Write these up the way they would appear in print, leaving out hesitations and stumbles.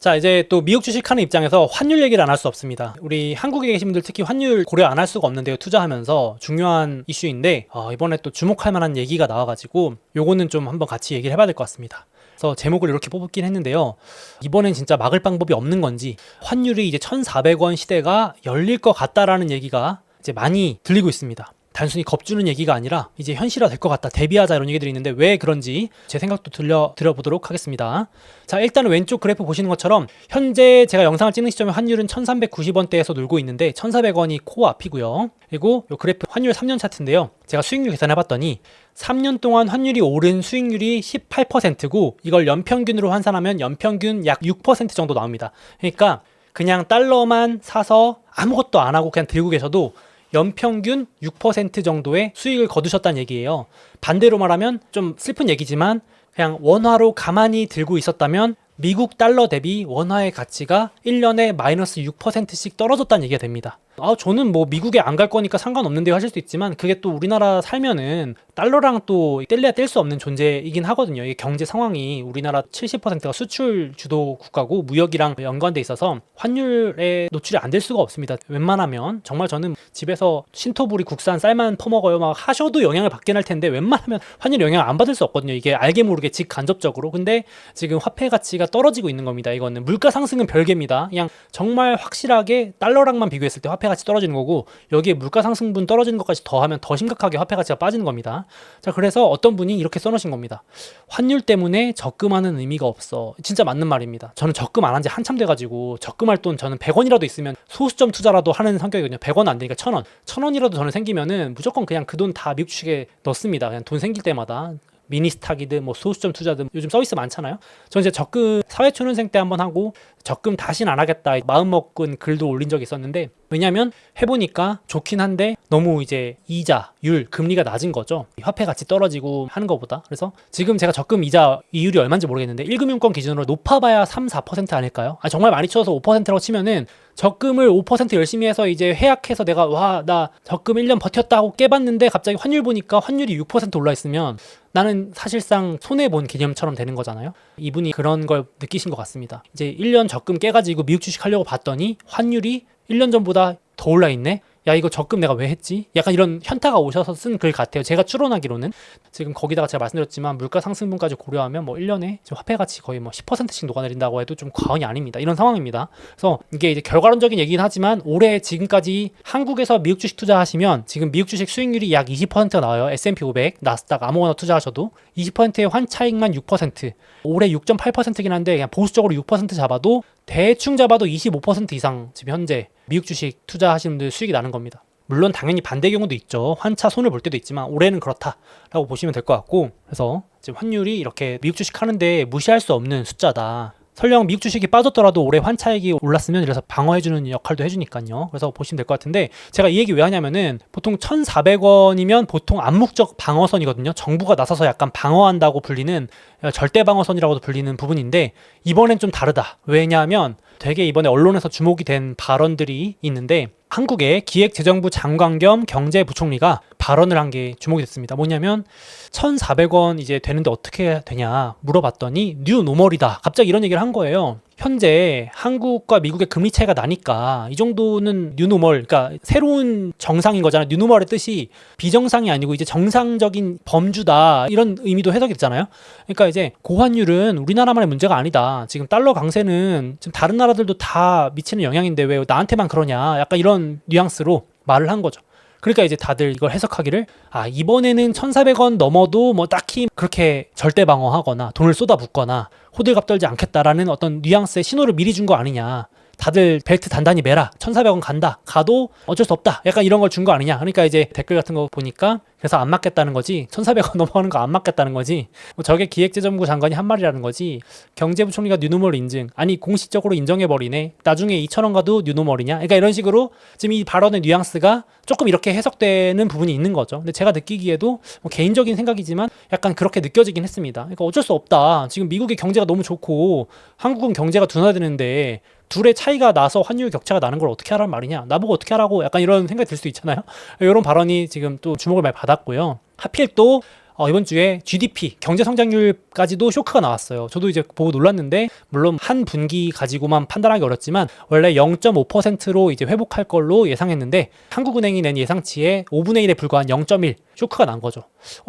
자, 이제 또 미국 주식하는 입장에서 환율 얘기를 안 할 수 없습니다. 우리 한국에 계신 분들 특히 환율 고려 안 할 수가 없는데요. 투자하면서 중요한 이슈인데 이번에 또 주목할 만한 얘기가 나와가지고 요거는 좀 한번 같이 얘기를 해봐야 될 것 같습니다. 그래서 제목을 이렇게 뽑긴 했는데요. 이번엔 진짜 막을 방법이 없는 건지 환율이 이제 1,400원 시대가 열릴 것 같다라는 얘기가 이제 많이 들리고 있습니다. 단순히 겁주는 얘기가 아니라 이제 현실화 될 것 같다, 대비하자, 이런 얘기들이 있는데 왜 그런지 제 생각도 들어보도록 하겠습니다. 자, 일단은 왼쪽 그래프 보시는 것처럼 현재 제가 영상을 찍는 시점에 환율은 1390원대에서 놀고 있는데 1400원이 코앞이고요. 그리고 이 그래프 환율 3년 차트인데요. 제가 수익률 계산해봤더니 3년 동안 환율이 오른 수익률이 18%고 이걸 연평균으로 환산하면 연평균 약 6% 정도 나옵니다. 그러니까 그냥 달러만 사서 아무것도 안 하고 그냥 들고 계셔도 연평균 6% 정도의 수익을 거두셨다는 얘기예요. 반대로 말하면 좀 슬픈 얘기지만 그냥 원화로 가만히 들고 있었다면 미국 달러 대비 원화의 가치가 1년에 마이너스 6%씩 떨어졌다는 얘기가 됩니다. 저는 뭐 미국에 안 갈 거니까 상관없는데요 하실 수 있지만 그게 또 우리나라 살면은 달러랑 또 뗄래야 뗄 수 없는 존재이긴 하거든요. 이게 경제 상황이 우리나라 70%가 수출 주도 국가고 무역이랑 연관돼 있어서 환율에 노출이 안 될 수가 없습니다. 웬만하면 정말 저는 집에서 신토부리 국산 쌀만 퍼먹어요 막 하셔도 영향을 받긴 할 텐데 웬만하면 환율 영향을 안 받을 수 없거든요. 이게 알게 모르게 직간접적으로. 근데 지금 화폐 가치가 떨어지고 있는 겁니다. 이거는 물가 상승은 별개입니다. 그냥 정말 확실하게 달러랑만 비교했을 때 화폐 가치 떨어지는 거고 여기에 물가 상승분 떨어지는 것까지 더하면 더 심각하게 화폐 가치가 빠지는 겁니다. 자, 그래서 어떤 분이 이렇게 써놓으신 겁니다. 환율 때문에 적금하는 의미가 없어. 진짜 맞는 말입니다. 저는 적금 안 한 지 한참 돼가지고 적금할 돈 저는 100원이라도 있으면 소수점 투자라도 하는 성격이거든요. 100원 안 되니까 1000원. 1000원이라도 저는 생기면은 무조건 그냥 그 돈 다 미국 주식에 넣습니다. 그냥 돈 생길 때마다. 미니스탁이든 뭐 소수점 투자든 요즘 서비스 많잖아요. 저는 이제 적금 사회초년생 때 한번 하고 적금 다시는 안 하겠다 마음먹은 글도 올린 적이 있었는데 왜냐면 해보니까 좋긴 한데 너무 이제 이자, 율, 금리가 낮은 거죠. 화폐 가치 떨어지고 하는 것보다. 그래서 지금 제가 적금 이자 이율이 얼마인지 모르겠는데 1금융권 기준으로 높아봐야 3, 4% 아닐까요? 정말 많이 쳐서 5%라고 치면은 적금을 5% 열심히 해서 이제 해약해서 내가 나 적금 1년 버텼다고 깨봤는데 갑자기 환율 보니까 환율이 6% 올라 있으면 나는 사실상 손해본 개념처럼 되는 거잖아요. 이분이 그런 걸 느끼신 것 같습니다. 이제 1년 적금 깨가지고 미국 주식 하려고 봤더니 환율이 1년 전보다 더 올라 있네? 야, 이거 적금 내가 왜 했지? 약간 이런 현타가 오셔서 쓴 글 같아요. 제가 추론하기로는. 지금 거기다가 제가 말씀드렸지만 물가 상승분까지 고려하면 뭐 1년에 화폐 가치 거의 뭐 10%씩 녹아내린다고 해도 좀 과언이 아닙니다. 이런 상황입니다. 그래서 이게 이제 결과론적인 얘기긴 하지만 올해 지금까지 한국에서 미국 주식 투자하시면 지금 미국 주식 수익률이 약 20%가 나와요. S&P 500, 나스닥 아무거나 투자하셔도 20%의 환차익만 6%. 올해 6.8%긴 한데 그냥 보수적으로 6% 잡아도 대충 잡아도 25% 이상 지금 현재 미국 주식 투자하시는 분들 수익이 나는 겁니다. 물론 당연히 반대 경우도 있죠. 환차 손을 볼 때도 있지만 올해는 그렇다라고 보시면 될 것 같고 그래서 지금 환율이 이렇게 미국 주식 하는데 무시할 수 없는 숫자다. 설령 미국 주식이 빠졌더라도 올해 환차익이 올랐으면 이래서 방어해주는 역할도 해주니까요. 그래서 보시면 될 것 같은데 제가 이 얘기 왜 하냐면은 보통 1,400원이면 보통 암묵적 방어선이거든요. 정부가 나서서 약간 방어한다고 불리는 절대 방어선이라고도 불리는 부분인데 이번엔 좀 다르다. 왜냐하면 되게 이번에 언론에서 주목이 된 발언들이 있는데 한국의 기획재정부 장관 겸 경제부총리가 발언을 한 게 주목이 됐습니다. 뭐냐면 1,400원 이제 되는데 어떻게 되냐 물어봤더니 뉴 노멀이다. 갑자기 이런 얘기를 한 거예요. 현재 한국과 미국의 금리 차이가 나니까 이 정도는 뉴노멀, 그러니까 새로운 정상인 거잖아요. 뉴노멀의 뜻이 비정상이 아니고 이제 정상적인 범주다 이런 의미도 해석이 되잖아요. 그러니까 이제 고환율은 우리나라만의 문제가 아니다. 지금 달러 강세는 지금 다른 나라들도 다 미치는 영향인데 왜 나한테만 그러냐. 약간 이런 뉘앙스로 말을 한 거죠. 그러니까 이제 다들 이걸 해석하기를 이번에는 1,400원 넘어도 뭐 딱히 그렇게 절대 방어하거나 돈을 쏟아붓거나 호들갑 떨지 않겠다라는 어떤 뉘앙스의 신호를 미리 준 거 아니냐. 다들 벨트 단단히 매라. 1,400원 간다. 가도 어쩔 수 없다. 약간 이런 걸 준 거 아니냐. 그러니까 이제 댓글 같은 거 보니까 그래서 안 맞겠다는 거지. 1,400원 넘어가는 거 안 맞겠다는 거지. 저게 기획재정부 장관이 한 말이라는 거지. 경제부총리가 뉴노멀 인증. 아니 공식적으로 인정해버리네. 나중에 2,000원 가도 뉴노멀이냐. 그러니까 이런 식으로 지금 이 발언의 뉘앙스가 조금 이렇게 해석되는 부분이 있는 거죠. 근데 제가 느끼기에도 뭐 개인적인 생각이지만 약간 그렇게 느껴지긴 했습니다. 그러니까 어쩔 수 없다. 지금 미국의 경제가 너무 좋고 한국은 경제가 둔화되는데 둘의 차이가 나서 환율 격차가 나는 걸 어떻게 하라는 말이냐. 나보고 어떻게 하라고 약간 이런 생각이 들 수 있잖아요. 이런 발언이 지금 또 주목을 많이 받았고요. 하필 또 이번 주에 GDP, 경제 성장률까지도 쇼크가 나왔어요. 저도 이제 보고 놀랐는데, 물론 한 분기 가지고만 판단하기 어렵지만 원래 0.5%로 이제 회복할 걸로 예상했는데 한국은행이 낸 예상치의 5분의 1에 불과한 0.1 쇼크가 난 거죠.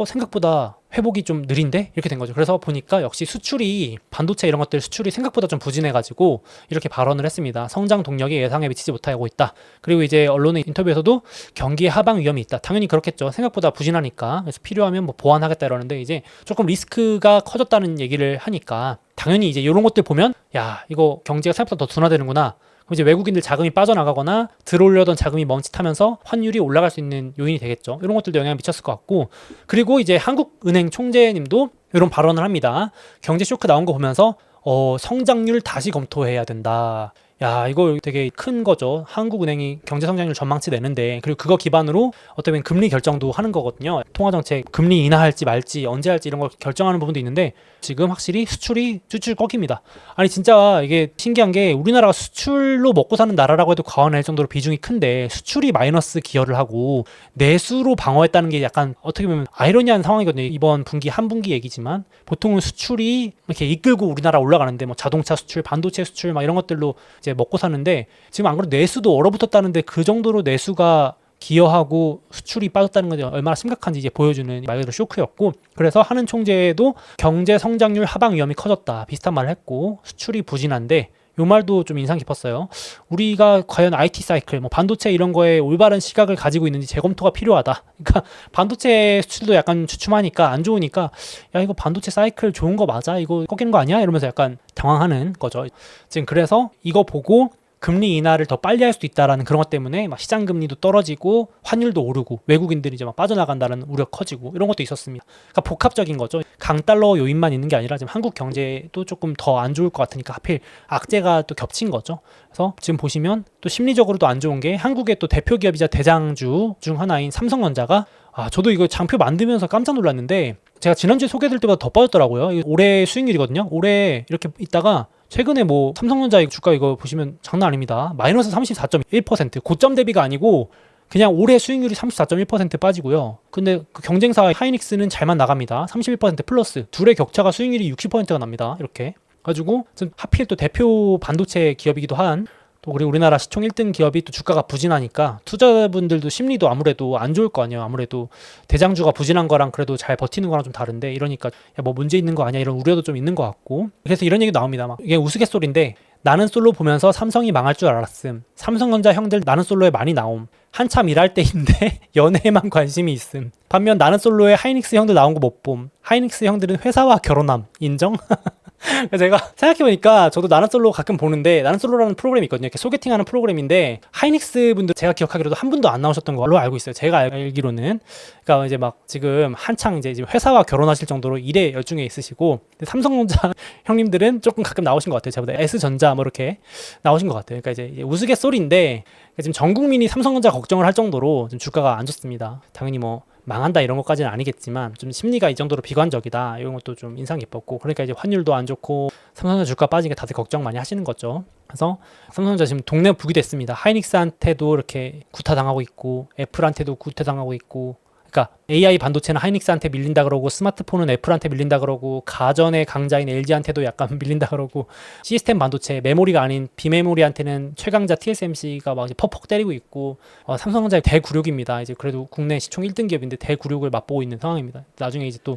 생각보다 회복이 좀 느린데? 이렇게 된 거죠. 그래서 보니까 역시 수출이, 반도체 이런 것들 수출이 생각보다 좀 부진해가지고 이렇게 발언을 했습니다. 성장 동력이 예상에 미치지 못하고 있다. 그리고 이제 언론의 인터뷰에서도 경기의 하방 위험이 있다. 당연히 그렇겠죠. 생각보다 부진하니까. 그래서 필요하면 뭐 보완하겠다 이러는데 이제 조금 리스크가 커졌다는 얘기를 하니까 당연히 이제 이런 것들 보면 야, 이거 경제가 생각보다 더 둔화되는구나. 그럼 이제 외국인들 자금이 빠져나가거나 들어오려던 자금이 멈칫하면서 환율이 올라갈 수 있는 요인이 되겠죠. 이런 것들도 영향을 미쳤을 것 같고, 그리고 이제 한국은행 총재님도 이런 발언을 합니다. 경제 쇼크 나온 거 보면서 성장률 다시 검토해야 된다. 야, 이거 되게 큰 거죠. 한국은행이 경제성장률 전망치 내는데, 그리고 그거 기반으로 어떻게 보면 금리 결정도 하는 거거든요. 통화정책 금리 인하할지 말지 언제 할지 이런 걸 결정하는 부분도 있는데 지금 확실히 수출이 쭈쭈 꺾입니다. 아니 진짜 이게 신기한 게 우리나라가 수출로 먹고 사는 나라라고 해도 과언할 정도로 비중이 큰데 수출이 마이너스 기여를 하고 내수로 방어했다는 게 약간 어떻게 보면 아이러니한 상황이거든요. 이번 분기 한 분기 얘기지만 보통은 수출이 이렇게 이끌고 우리나라 올라가는데 뭐 자동차 수출, 반도체 수출 막 이런 것들로 이제 먹고 사는데 지금 안 그래도 내수도 얼어붙었다는데 그 정도로 내수가 기여하고 수출이 빠졌다는 건 얼마나 심각한지 이제 보여주는 말 그대로 쇼크였고, 그래서 하는 총재도 경제 성장률 하방 위험이 커졌다 비슷한 말을 했고, 수출이 부진한데 요 말도 좀 인상 깊었어요. 우리가 과연 IT 사이클, 뭐 반도체 이런 거에 올바른 시각을 가지고 있는지 재검토가 필요하다. 그러니까 반도체 수출도 약간 주춤하니까 안 좋으니까 야, 이거 반도체 사이클 좋은 거 맞아? 이거 꺾이는 거 아니야? 이러면서 약간 당황하는 거죠. 지금 그래서 이거 보고 금리 인하를 더 빨리 할 수도 있다라는 그런 것 때문에 막 시장 금리도 떨어지고 환율도 오르고 외국인들이 이제 막 빠져나간다는 우려 커지고 이런 것도 있었습니다. 그러니까 복합적인 거죠. 강달러 요인만 있는 게 아니라 지금 한국 경제도 조금 더 안 좋을 것 같으니까 하필 악재가 또 겹친 거죠. 그래서 지금 보시면 또 심리적으로도 안 좋은 게 한국의 또 대표 기업이자 대장주 중 하나인 삼성전자가 저도 이거 장표 만들면서 깜짝 놀랐는데 제가 지난주에 소개해드릴 때보다 더 빠졌더라고요. 올해 수익률이거든요. 올해 이렇게 있다가 최근에 뭐 삼성전자 주가 이거 보시면 장난 아닙니다. 마이너스 34.1%, 고점 대비가 아니고 그냥 올해 수익률이 34.1% 빠지고요. 근데 그 경쟁사 하이닉스는 잘만 나갑니다. 31% 플러스. 둘의 격차가 수익률이 60%가 납니다. 이렇게 가지고 하필 또 대표 반도체 기업이기도 한, 또 그리고 우리나라 시총 1등 기업이 또 주가가 부진하니까 투자자분들도 심리도 아무래도 안 좋을 거 아니에요. 아무래도 대장주가 부진한 거랑 그래도 잘 버티는 거랑 좀 다른데 이러니까 야, 뭐 문제 있는 거 아니야 이런 우려도 좀 있는 것 같고, 그래서 이런 얘기 나옵니다. 막 이게 우스갯소리인데 나는 솔로 보면서 삼성이 망할 줄 알았음. 삼성전자 형들 나는 솔로에 많이 나옴. 한참 일할 때인데 연애에만 관심이 있음. 반면 나는 솔로에 하이닉스 형들 나온 거 못 봄. 하이닉스 형들은 회사와 결혼함. 인정? 제가 생각해보니까 저도 나는 솔로 가끔 보는데 나는 솔로라는 프로그램이 있거든요. 이렇게 소개팅하는 프로그램인데 하이닉스 분들 제가 기억하기로도 한 분도 안 나오셨던 걸로 알고 있어요. 제가 알기로는. 그러니까 이제 막 지금 한창 이제 회사와 결혼하실 정도로 일에 열중해 있으시고, 삼성전자 형님들은 조금 가끔 나오신 것 같아요. 제보다 S전자 뭐 이렇게 나오신 것 같아요. 그러니까 이제 우스갯소리인데 지금 전 국민이 삼성전자 걱정을 할 정도로 좀 주가가 안 좋습니다. 당연히 뭐 망한다 이런 것까지는 아니겠지만 좀 심리가 이 정도로 비관적이다 이런 것도 좀 인상 깊었고, 그러니까 이제 환율도 안 좋고 삼성전자 주가 빠지니까 다들 걱정 많이 하시는 거죠. 그래서 삼성전자 지금 동네 북이 됐습니다. 하이닉스한테도 이렇게 구타당하고 있고 애플한테도 구타당하고 있고, 그러니까 AI 반도체는 하이닉스한테 밀린다 그러고 스마트폰은 애플한테 밀린다 그러고 가전의 강자인 LG한테도 약간 밀린다 그러고 시스템 반도체 메모리가 아닌 비메모리한테는 최강자 TSMC가 막 이제 퍽퍽 때리고 있고, 삼성전자의 대구륙입니다. 이제 그래도 국내 시총 1등 기업인데 대구륙을 맛보고 있는 상황입니다. 나중에 이제 또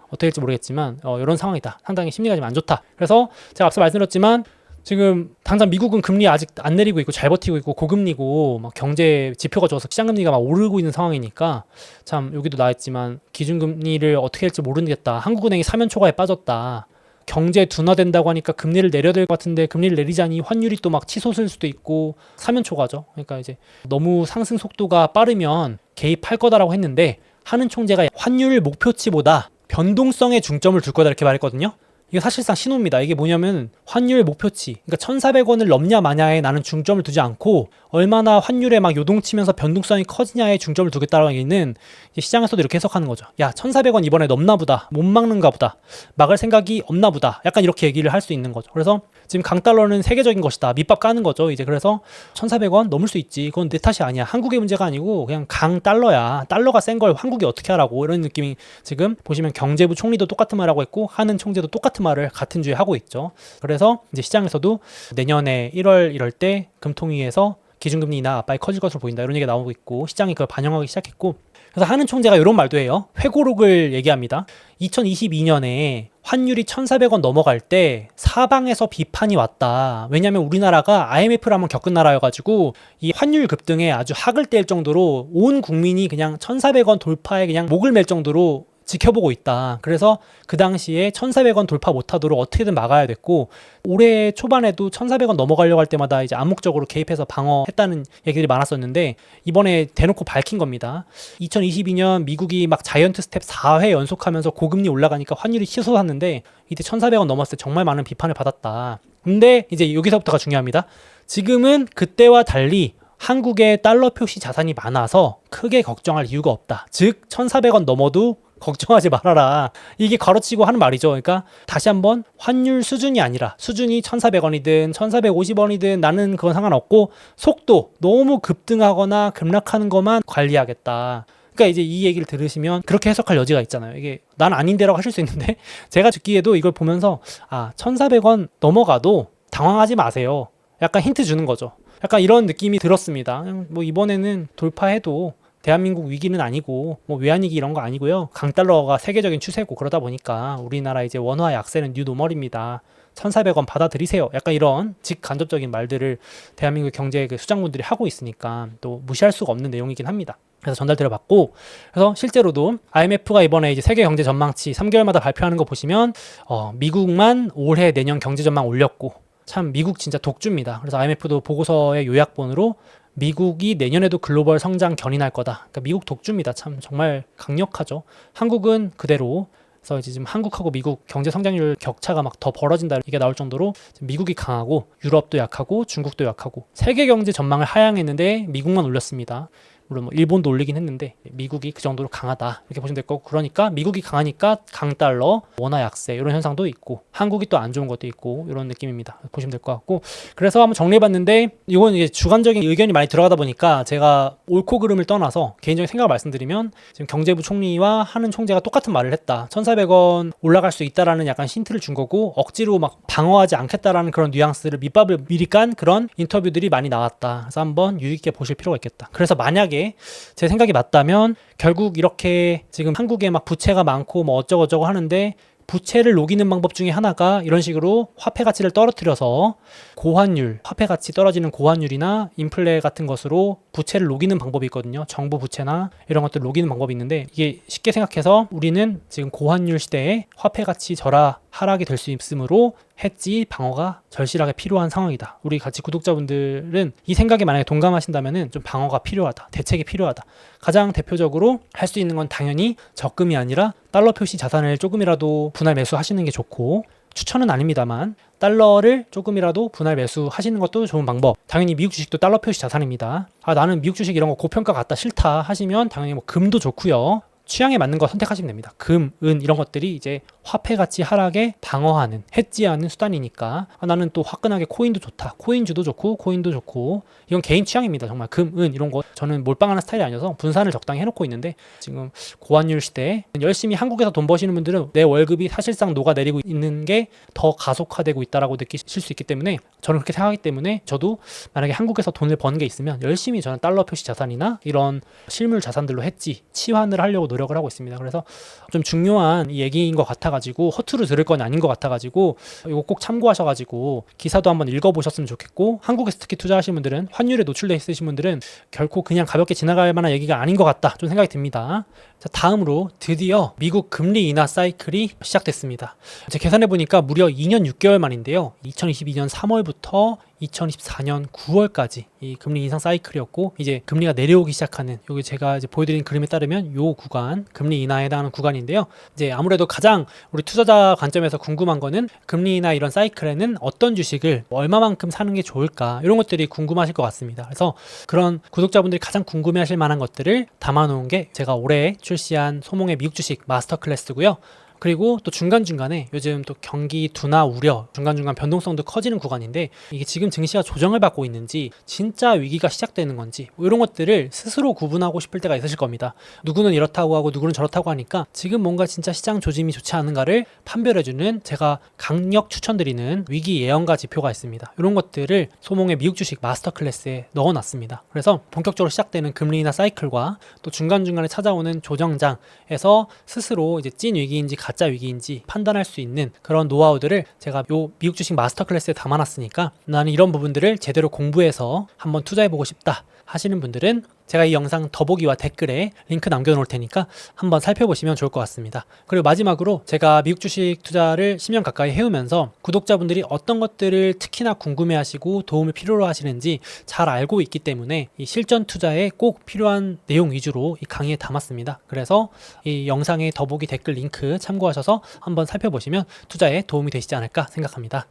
어떻게 될지 모르겠지만 이런 상황이다. 상당히 심리가 좀 안 좋다. 그래서 제가 앞서 말씀드렸지만 지금 당장 미국은 금리 아직 안 내리고 있고 잘 버티고 있고 고금리고 막 경제 지표가 좋아서 시장금리가 막 오르고 있는 상황이니까 참 여기도 나왔지만 기준금리를 어떻게 할지 모르겠다. 한국은행이 사면 초과에 빠졌다. 경제 둔화된다고 하니까 금리를 내려야 될 것 같은데 금리를 내리자니 환율이 또 막 치솟을 수도 있고 사면 초과죠. 그러니까 이제 너무 상승 속도가 빠르면 개입할 거다라고 했는데 하는 총재가 환율 목표치보다 변동성에 중점을 둘 거다 이렇게 말했거든요. 이게 사실상 신호입니다. 이게 뭐냐면 환율 목표치, 그러니까 1,400원을 넘냐 마냐에 나는 중점을 두지 않고 얼마나 환율에 막 요동치면서 변동성이 커지냐에 중점을 두겠다라는 얘기는 시장에서도 이렇게 해석하는 거죠. 야, 1,400원 이번에 넘나 보다. 못 막는가 보다. 막을 생각이 없나 보다. 약간 이렇게 얘기를 할 수 있는 거죠. 그래서 지금 강달러는 세계적인 것이다. 밑밥 까는 거죠. 이제 그래서 1,400원 넘을 수 있지. 그건 내 탓이 아니야. 한국의 문제가 아니고 그냥 강달러야. 달러가 센 걸 한국이 어떻게 하라고. 이런 느낌이 지금 보시면 경제부 총리도 똑같은 말하고 있고 하는 총재도 똑같은 말을 같은 주에 하고 있죠. 그래서 이제 시장에서도 내년에 1월 이럴 때 금통위에서 기준금리 인하 압박이 커질 것으로 보인다. 이런 얘기가 나오고 있고 시장이 그걸 반영하기 시작했고 그래서 하는 총재가 이런 말도 해요. 회고록을 얘기합니다. 2022년에 환율이 1,400원 넘어갈 때 사방에서 비판이 왔다. 왜냐하면 우리나라가 IMF를 한번 겪은 나라여가지고 이 환율 급등에 아주 학을 뗄 정도로 온 국민이 그냥 1,400원 돌파에 그냥 목을 맬 정도로 지켜보고 있다. 그래서 그 당시에 1,400원 돌파 못하도록 어떻게든 막아야 됐고 올해 초반에도 1,400원 넘어가려고 할 때마다 이제 암묵적으로 개입해서 방어했다는 얘기들이 많았었는데 이번에 대놓고 밝힌 겁니다. 2022년 미국이 막 자이언트 스텝 4회 연속하면서 고금리 올라가니까 환율이 치솟았는데 이때 1,400원 넘었을 때 정말 많은 비판을 받았다. 근데 이제 여기서부터가 중요합니다. 지금은 그때와 달리 한국에 달러 표시 자산이 많아서 크게 걱정할 이유가 없다. 즉 1,400원 넘어도 걱정하지 말아라. 이게 가로치고 하는 말이죠. 그러니까 다시 한번 환율 수준이 아니라 수준이 1,400원이든 1,450원이든 나는 그건 상관없고 속도 너무 급등하거나 급락하는 것만 관리하겠다. 그러니까 이제 이 얘기를 들으시면 그렇게 해석할 여지가 있잖아요. 이게 난 아닌데라고 하실 수 있는데 제가 듣기에도 이걸 보면서 1,400원 넘어가도 당황하지 마세요. 약간 힌트 주는 거죠. 약간 이런 느낌이 들었습니다. 뭐 이번에는 돌파해도 대한민국 위기는 아니고 뭐 외환위기 이런 거 아니고요. 강달러가 세계적인 추세고 그러다 보니까 우리나라 이제 원화 약세는 뉴노멀입니다. 1,400원 받아들이세요. 약간 이런 직간접적인 말들을 대한민국 경제 수장분들이 하고 있으니까 또 무시할 수가 없는 내용이긴 합니다. 그래서 전달드려 봤고 그래서 실제로도 IMF가 이번에 이제 세계 경제 전망치 3개월마다 발표하는 거 보시면 미국만 올해 내년 경제 전망 올렸고 참 미국 진짜 독주입니다. 그래서 IMF도 보고서의 요약본으로 미국이 내년에도 글로벌 성장 견인할 거다. 그러니까 미국 독주입니다. 참 정말 강력하죠. 한국은 그대로. 그래서 이제 지금 한국하고 미국 경제 성장률 격차가 막 더 벌어진다 이게 나올 정도로 미국이 강하고 유럽도 약하고 중국도 약하고 세계 경제 전망을 하향했는데 미국만 올렸습니다. 물론 뭐 일본도 올리긴 했는데 미국이 그 정도로 강하다 이렇게 보시면 될 거고 그러니까 미국이 강하니까 강달러, 원화 약세 이런 현상도 있고 한국이 또 안 좋은 것도 있고 이런 느낌입니다. 보시면 될 것 같고 그래서 한번 정리해봤는데 이건 이게 주관적인 의견이 많이 들어가다 보니까 제가 옳고 그름을 떠나서 개인적인 생각을 말씀드리면 지금 경제부 총리와 하는 총재가 똑같은 말을 했다. 1,400원 올라갈 수 있다라는 약간 힌트를 준 거고 억지로 막 방어하지 않겠다라는 그런 뉘앙스를 밑밥을 미리 깐 그런 인터뷰들이 많이 나왔다. 그래서 한번 유의 있게 보실 필요가 있겠다. 그래서 만약에 제 생각이 맞다면 결국 이렇게 지금 한국에 막 부채가 많고 뭐 어쩌고저쩌고 하는데 부채를 녹이는 방법 중에 하나가 이런 식으로 화폐 가치를 떨어뜨려서 고환율, 화폐 가치 떨어지는 고환율이나 인플레 같은 것으로 부채를 녹이는 방법이 있거든요. 정부 부채나 이런 것들 녹이는 방법이 있는데 이게 쉽게 생각해서 우리는 지금 고환율 시대에 화폐 가치 하락이 될 수 있으므로 해지 방어가 절실하게 필요한 상황이다. 우리 같이 구독자분들은 이 생각에 만약에 동감하신다면은 좀 방어가 필요하다. 대책이 필요하다. 가장 대표적으로 할 수 있는 건 당연히 적금이 아니라 달러 표시 자산을 조금이라도 분할 매수하시는 게 좋고 추천은 아닙니다만 달러를 조금이라도 분할 매수하시는 것도 좋은 방법. 당연히 미국 주식도 달러 표시 자산입니다. 나는 미국 주식 이런 거 고평가 같다 싫다 하시면 당연히 뭐 금도 좋고요. 취향에 맞는 거 선택하시면 됩니다. 금, 은 이런 것들이 이제 화폐 가치 하락에 방어하는, 해지하는 수단이니까 나는 또 화끈하게 코인도 좋다. 코인주도 좋고 코인도 좋고 이건 개인 취향입니다. 정말 금, 은 이런 거 저는 몰빵하는 스타일이 아니어서 분산을 적당히 해놓고 있는데 지금 고환율 시대에 열심히 한국에서 돈 버시는 분들은 내 월급이 사실상 녹아내리고 있는 게 더 가속화되고 있다라고 느끼실 수 있기 때문에 저는 그렇게 생각하기 때문에 저도 만약에 한국에서 돈을 버는 게 있으면 열심히 저는 달러 표시 자산이나 이런 실물 자산들로 해지, 치환을 하려고 노력을 하고 있습니다. 그래서 좀 중요한 얘기인 것 같아가지고 허투루 들을 건 아닌 것 같아가지고 이거 꼭 참고하셔가지고 기사도 한번 읽어보셨으면 좋겠고 한국에서 특히 투자하시는 분들은 환율에 노출돼 있으신 분들은 결코 그냥 가볍게 지나갈 만한 얘기가 아닌 것 같다 좀 생각이 듭니다. 자, 다음으로 드디어 미국 금리 인하 사이클이 시작됐습니다. 제가 계산해보니까 무려 2년 6개월 만인데요. 2022년 3월부터 2024년 9월까지 이 금리 인상 사이클이었고, 이제 금리가 내려오기 시작하는, 여기 제가 이제 보여드린 그림에 따르면 요 구간, 금리 인하에 해당하는 구간인데요. 이제 아무래도 가장 우리 투자자 관점에서 궁금한 거는 금리 인하 이런 사이클에는 어떤 주식을 얼마만큼 사는 게 좋을까, 이런 것들이 궁금하실 것 같습니다. 그래서 그런 구독자분들이 가장 궁금해하실 만한 것들을 담아놓은 게 제가 올해 출시한 소몽의 미국 주식 마스터 클래스고요. 그리고 또 중간중간에 요즘 또 경기 둔화 우려, 중간중간 변동성도 커지는 구간인데, 이게 지금 증시가 조정을 받고 있는지 진짜 위기가 시작되는 건지, 뭐 이런 것들을 스스로 구분하고 싶을 때가 있으실 겁니다. 누구는 이렇다고 하고 누구는 저렇다고 하니까 지금 뭔가 진짜 시장 조짐이 좋지 않은가를 판별해주는, 제가 강력 추천드리는 위기 예언가 지표가 있습니다. 이런 것들을 소몽의 미국 주식 마스터 클래스에 넣어놨습니다. 그래서 본격적으로 시작되는 금리 인하 사이클과 또 중간중간에 찾아오는 조정장에서 스스로 이제 찐 위기인지 가짜 위기인지 판단할 수 있는 그런 노하우들을 제가 요 미국 주식 마스터 클래스에 담아놨으니까, 나는 이런 부분들을 제대로 공부해서 한번 투자해보고 싶다 하시는 분들은 제가 이 영상 더보기와 댓글에 링크 남겨놓을 테니까 한번 살펴보시면 좋을 것 같습니다. 그리고 마지막으로, 제가 미국 주식 투자를 10년 가까이 해오면서 구독자분들이 어떤 것들을 특히나 궁금해하시고 도움을 필요로 하시는지 잘 알고 있기 때문에 이 실전 투자에 꼭 필요한 내용 위주로 이 강의에 담았습니다. 그래서 이 영상의 더보기 댓글 링크 참고하셔서 한번 살펴보시면 투자에 도움이 되시지 않을까 생각합니다.